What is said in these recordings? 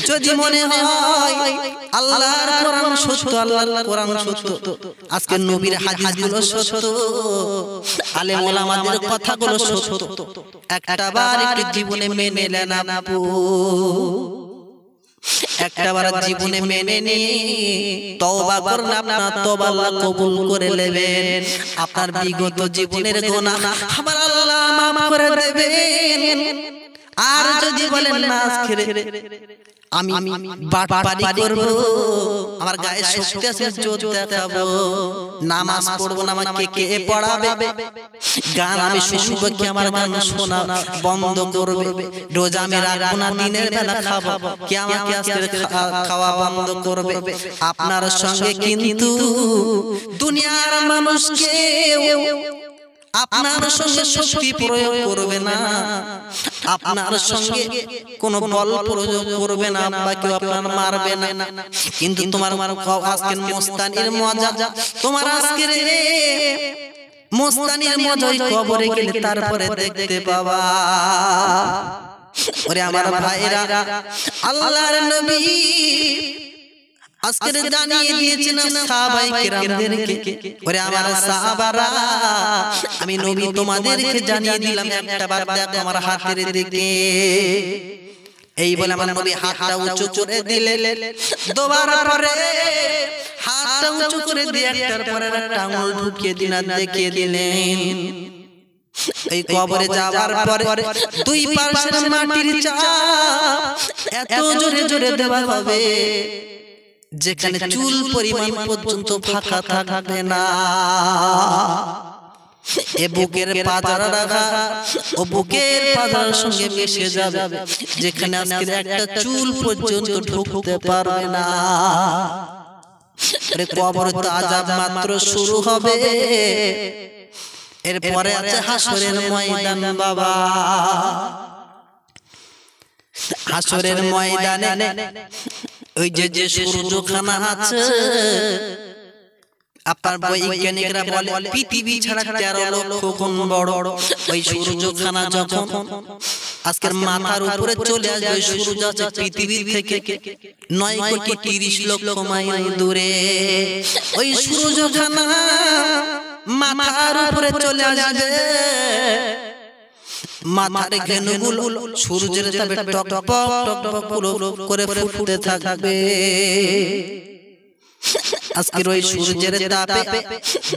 যদি মনে হয় আল্লাহর কোরআন সত্য, আল্লাহর কোরআন সত্য, আজকে নবীর হাদিসগুলো সত্য, আলেম ওলামাদের কথাগুলো সত্য, একটাবার একটু জীবনে মেনে নেন আপু, একটাবার জীবনে মেনে নিয়ে তওবা করলে আপনার তওবা আল্লাহ কবুল করে নেবেন। আপনার বিগত জীবনের গুনাহ আমার আল্লাহ মাফ করে দেবেন। আর যদি বলেন না আজকে আমি বাটপারি করব, আমার গায়ে শক্তি আছে, জোর দেখাবো, নামাজ পড়বো না, আমাকে কে পড়াবে, গান আমি শুনবো, কি আমার গান শোনা বন্ধ করবে, রোজা আমি রাখবো না, দিনের বেলা খাবো, কে আমাকে আজকে খাওয়া বন্ধ করবে। আপনার সঙ্গে কিন্তু দুনিয়ার মানুষকে আপনার সঙ্গে শক্তি প্রয়োগ করবে না, আপনার সঙ্গে কোন বল প্রয়োগ করবে না, বা কেউ আপনার মারবে না, কিন্তু তোমার আজকের মুস্তানির মজা, তোমার আজকের মুস্তানির মজা কবরে গেলে তারপরে দেখতে পাবা। ওরে আমার ভাইরা, আল্লাহর নবী আজকে জানিয়ে দিয়েছেন সাহাবায়ে কেরামদেরকে, ওরে আমার সাহাবারা, আমি নবী তোমাদেরকে জানিয়ে দিলাম, একটাবার দেখো আমার হাতের দিকে। এই বলে আমার নবী হাতটা উঁচু করে দিলেন, দুবার পরে হাতটা উঁচু করে দিয়ে একটার পরে একটা আঙুল ঢুকিয়ে দিলেন, দেখিয়ে দিলেন। এই কবরে যাওয়ার পরে দুই পাশের মাটির চাপ এত জোরে জোরে দেওয়া হবে যেখানে চুল পরিমাণ পর্যন্ত ফাঁকা থাকবে না। এ বুকের পাজার রাখা ও বুকের পাজার সঙ্গে মিশে যাবে, যেখানে আজকে একটা চুল পর্যন্ত ঢুকতে পারবে না। আরে কবর তো আযাব মাত্র শুরু হবে, এরপরে আছে হাসরের ময়দান। বাবা, হাসরের ময়দানে ওই যে সূর্যখানা আছে, আপনার বৈজ্ঞানিকরা বলে পৃথিবী ছাড়া 13 লক্ষ গুণ বড়। ওই সূর্যখানা যখন আজকের মাথার উপরে চলে আসবে, সূর্য আছে পৃথিবী থেকে 9 কোটি 30 লক্ষ মাইল দূরে। ওই সূর্যখানা মাথার উপরে চলে আসবে, মাথার ঘেনুগুলো সূর্যের তাপে টকটক টকটক করে ফুটতে থাকবে। আজকের ওই সূর্যের তাপে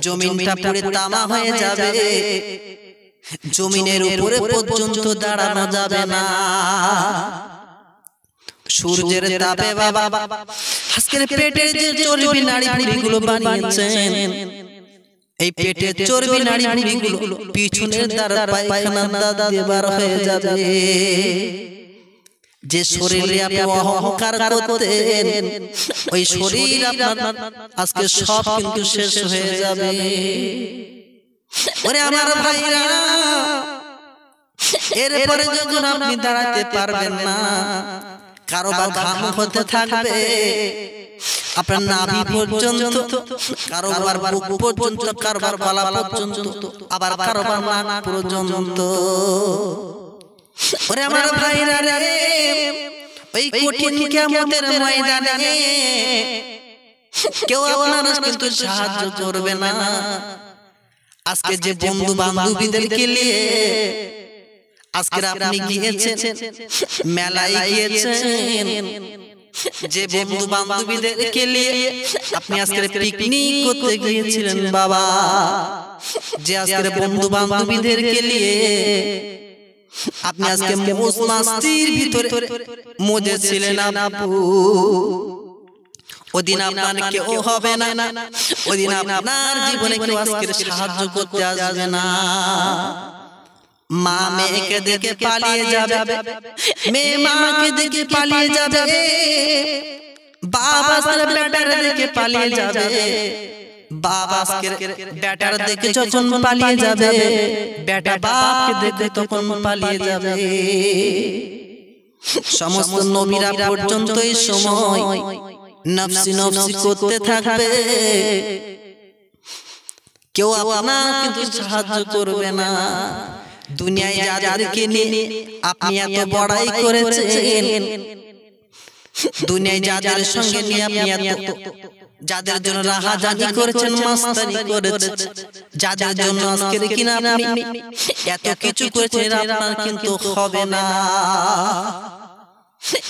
জমিনটা পুরো তামা হয়ে যাবে, জমিনের উপরে পর্যন্ত দাঁড়ানো যাবে না সূর্যের তাপে। বাবা, আজকের পেটের যে চর্বি নাড়ি ভুঁড়িগুলো বানিয়েছেন, এই পেটে চর্বি নাড়ি ভুঁড়িগুলো পিছনের দ্বারা পায়খানা দিয়ে বার হয়ে যাবে। যে শরীরে আপনি অহংকার করতেন, ওই শরীর আপনার আজকে সব কিন্তু শেষ হয়ে যাবে। ওরে আমার ভাইরা, এরপরে যখন আপনি দাঁড়াতে পারবেন না, কারোবার ঘাম হতে থাকবে আপনার নাভি পর্যন্ত, কারোবার বুক পর্যন্ত, কারোবার গলা পর্যন্ত, আবার কারোবার নাক পর্যন্ত। ওরে আমার ভাইরা রে, ওই কঠিন কিয়ামতের ময়দানে কেউ আপনার কিন্তু সাহায্য করবে না। আজকে যে বন্ধু বান্ধবীদেরকে নিয়ে আজকে আপনি গিয়েছেন, মেলায় গিয়েছেন, যে বন্ধু বান্ধবীদেরকে নিয়ে আপনি আজকে পিকনিক করতে গিয়েছিলেন, বাবা, যে আজকে বন্ধু বান্ধবীদেরকে নিয়ে আপনি আজকে মৌজ মাস্তির ভিতরে মজেছিলেন আপু, ওদিন আপনার কেউ হবে না, ওদিন আপনার জীবনে কেউ আজকে সাহায্য করতে আসবে না। মা মেয়েকে দেখে পালিয়ে যাবে, মেয়ে মাকে দেখে পালিয়ে যাবে, বাবা বেটার দেখে পালিয়ে যাবে, বাবা বেটার দেখে যখন পালিয়ে যাবে, বেটা বাপকে দেখে তখন পালিয়ে যাবে। সমস্ত নবীরা পর্যন্ত এই সময় নফসি নফসি করতে থাকবে, কেউ আপনার কিন্তু সাহায্য করবে না। দুনিয়ায় যাদেরকে নিয়ে আপনি এত বড়াই করেছেন, দুনিয়ায় যাদের সঙ্গে নিয়ে আপনি এত যাদের জন্য রাহাজানি করেছেন মাস্তানি করেছেন যাদের জন্য আজকে কিনা আপনি এত কিছু করেছেন আপনার কিন্তু হবে না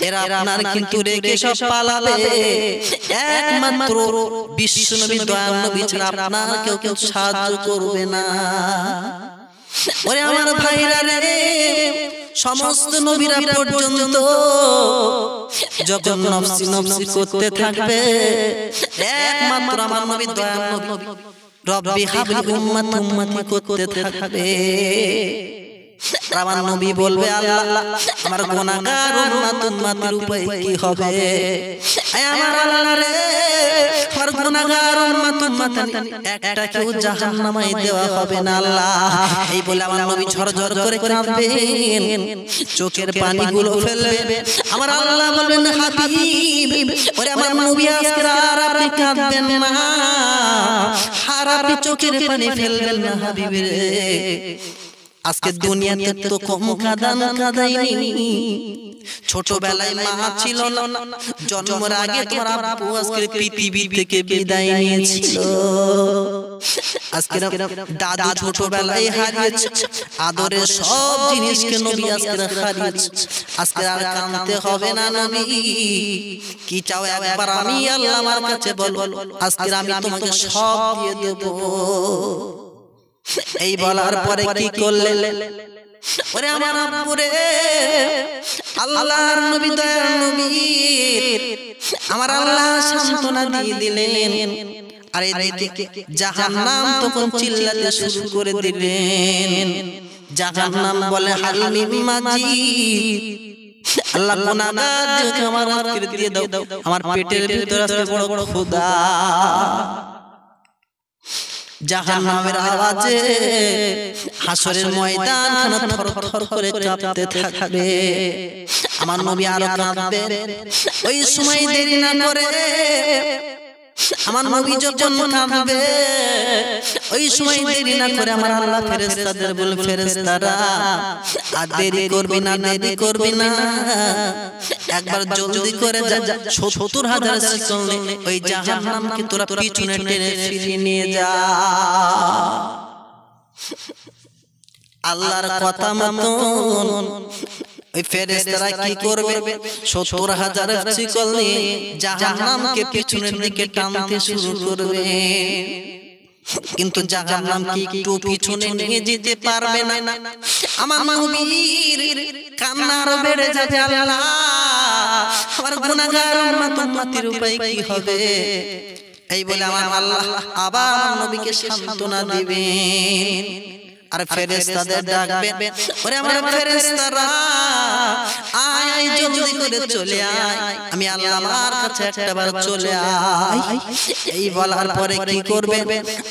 এরা আপনার কিন্তু রেখে সব পালাবে একমাত্র বিশ্বনবী দয়াল নবী ছাড়া আপনার কেউ সাহায্য করবে না ওরে আমার ভাইরা রে সমস্ত নবীরা পর্যন্ত যখন নফসি নফসি করতে থাকবে একমাত্র আমার নবী দয়াল নবী রব্বি হাবলি উম্মতি করতে থাকবে আমার নবী বলবে আল্লাহ আমার গুনাহগার উম্মতের উপায় কি হবে আমার আল্লাহ রে আমার গুনাহগার উম্মত একটা কেউ জাহান্নামে দেওয়া হবে না আল্লাহ এই বলে আমার নবী ঝরঝর করে কাঁদবেন চোখের পানিগুলো ফেলবে আমার আল্লাহ বলবেন হাবিব ওরে আমার নবী আজকে আর আপনি কাঁদবেন না আর আপনি চোখের পানি ফেলবেন না হাবিব রে আজকে দুনিয়াতে তো কম কাঁদাইনি ছোটবেলায় মা ছিল না জন্মের আগে তোমার আব্বু আজকে পৃথিবী থেকে বিদায় নিয়েছিল আজকে দাদু ছোটবেলায় হারিয়েছে আদরের সব জিনিসকে নবী আজকে হারিয়েছে আজকে আর কাঁদতে হবে না নবী কি চাও একবার আমি আল্লাহ আমার কাছে বলো আজকে আমি তোমাকে সব দিয়ে দেব এই বলার পরে কি করলে ওরে আমার আব্বুরে আল্লাহর নবী দয়ার নবী আমার আল্লাহ সান্তনা দিয়ে দিলেন আর এদিকে জাহান্নাম তখন চিল্লাতে শুরু করে দিলেন জাহান্নাম বলে হাল মিম মাজিদ আল্লাহ গুনাহগারকে আমার আজকে দিয়ে দাও আমার পেটের ভিতরে আছে বড় বড় ক্ষুধা জাহান্নামের আওয়াজে হাসরের ময়দান থরথর করে কাঁপতে থাকবে আমার নবী আরো কাঁদবে ওই সময় দেরি না করে আমার নবী যখন কাঁদবে ওই সময় দেরি না করে আমার আল্লাহ ফেরেশতাদের বলে ফেরেশতারা আর দেরি করবি না একবার জলদি করে যা ৭০,০০০ সিকল ওই জাহান্নামকে তোরা পিছনে টেনে ফিরিয়ে নিয়ে যা আল্লাহর কথা মতন ওই ফেরেশতারা কি করবে ৭০,০০০ সিকল নিয়ে জাহান্নামকে পিছনের দিকে টানতে শুরু করবে কিন্তু জাহান্নাম কি একটু পিছনে নিয়ে যেতে পারবে না আমার নবীর কান্না আরো বেড়ে যাবে আল্লাহ আমার গুনাহগার উম্মতের উপায় কি হবে এই বলে আমার আল্লাহ আবার নবীকে সান্ত্বনা দিবেন আর ফেরেশতাদের ডাকবেন ওরে আমার ফেরেশতারা আয় জলদি করে চলে আয় আমি আল্লাহ আমার কাছে একবার চলে আয় এই বলার পরে কি করবে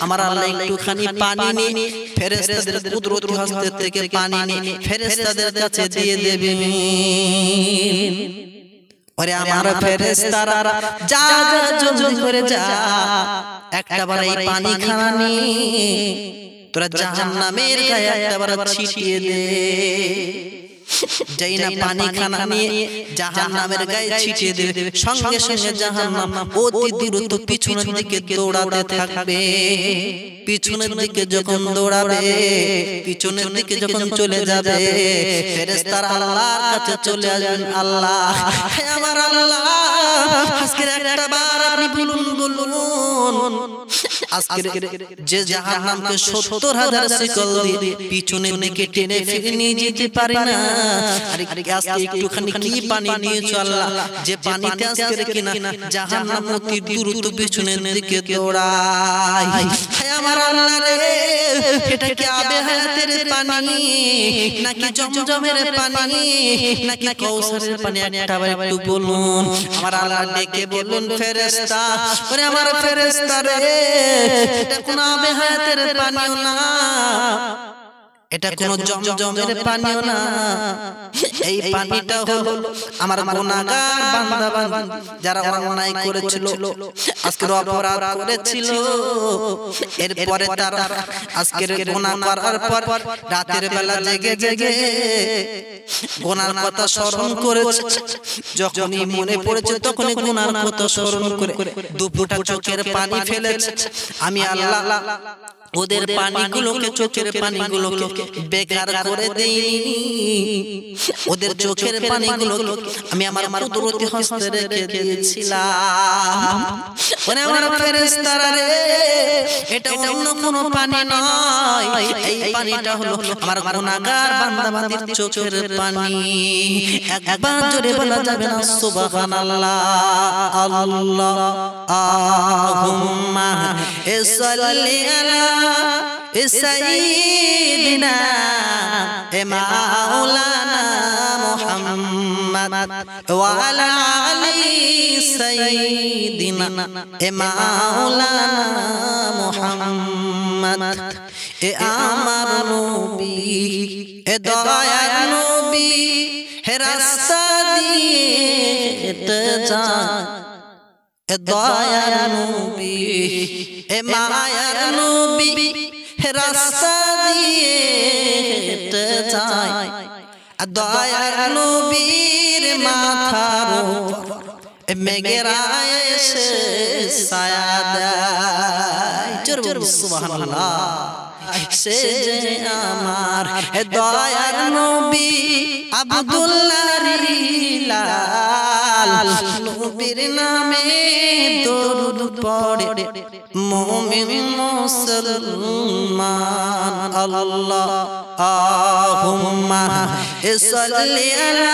আমার আল্লাহ একটুখানি পানি নিয়ে ফেরেশতাদের কুদরতি হস্ত থেকে পানি নিয়ে ফেরেশতাদের কাছে দিয়ে দেবেন ওরে আমার ফেরেশতারা যা জলদি করে যা একবার এই পানি খানা নিয়ে তোরা জাহান্নামের গায়ে একবার ছিটিয়ে দে যেই না পানি খানা নিয়ে জাহান্নামের গায়ে ছিটিয়ে দেবে সঙ্গে সঙ্গে জাহান্নাম অতি দ্রুত পিছনের দিকে দৌড়াতে থাকবে পিছনের দিকে যখন দৌড়াবে পিছনের দিকে যখন চলে যাবে ফেরেশতারা আল্লাহর কাছে চলে আসবেন আল্লাহ হে আমার আল্লাহ আজকে একটা বার আপনি বলুন আজকে যে জাহান্নামকে ৭০,০০০ সিকল দিয়ে পিছনের দিকে টেনে ফিরে নিয়ে যেতে পারে না আর আজকে একটুখানি কি পানি নিয়েছো আল্লাহ যে পানিতে আজকে কিনা জাহান্নাম অতি দ্রুত পিছনের দিকে দৌড়ায় হে আমার আল্লাহ রে এটা কি আবে হায়াতের পানি নাকি জমজমের পানি নাকি কাউসারের পানি একটু বলুন আমার আল্লাহ ডেকে বলুন ফেরেশতা ওরে আমার ফেরেশতা রে এটা কোন আবে হায়াতের পানিও না এটা কোনো জমজমের পানিও না, এই পানিটা হলো আমার গুনাহগার বান্দা বান্দী যারা অন্যায় করেছিল, আজকের অপরাধ করেছিল, এরপরে তারা আজকের গুনাহ করার পর রাতের বেলা জেগে জেগে গুনার কথা স্মরণ করেছে, যখনই মনে পড়েছে তখনই গুনার কথা স্মরণ করে দুপুরটা চোখের পানি ফেলেছে। আমি আল্লাহ ওদের পানিগুলোকে, চোখের পানিগুলোকে বেকার করে দেইনি, ওদের চোখের পানিগুলোকে আমি আমার কুদরতি হস্তে রেখে দিয়েছিলাম। ওরে আমার ফেরেশতারা রে, এটা অন্য কোনো পানি নয়, এই পানিটা হলো আমার গুনাহগার বান্দা বান্দির চোখের পানি। একবার জোরে বলা যাবে না সুবহানাল্লাহ? আল্লাহুম্মা সাল্লি আলা সাইয়্যিদিনা মাওলানা মুহাম্মদ ওয়া আলা আলি সাইয়্যিদিনা মাওলানা মুহাম্মদ। এ আমার নবী, এ দয়ার নবী, হে রাস্তা দিয়ে হেঁটে যায়, এ দয়ার নবী, এ মায়ার নবী, হে রাস্তা দিয়ে হেঁটে যায়, দয়ার নবীর মাথার উপর মেঘেরা এসে ছায়া দেয়। জোরে বলুন সুবহানাল্লাহ। সে যে আমার দয়ার নবী আব্দুল্লাহর লাল, নবীর নামে দরুদ পড়ে মুমিন মুসলমান। আল্লাহুম্মা সাল্লি আলা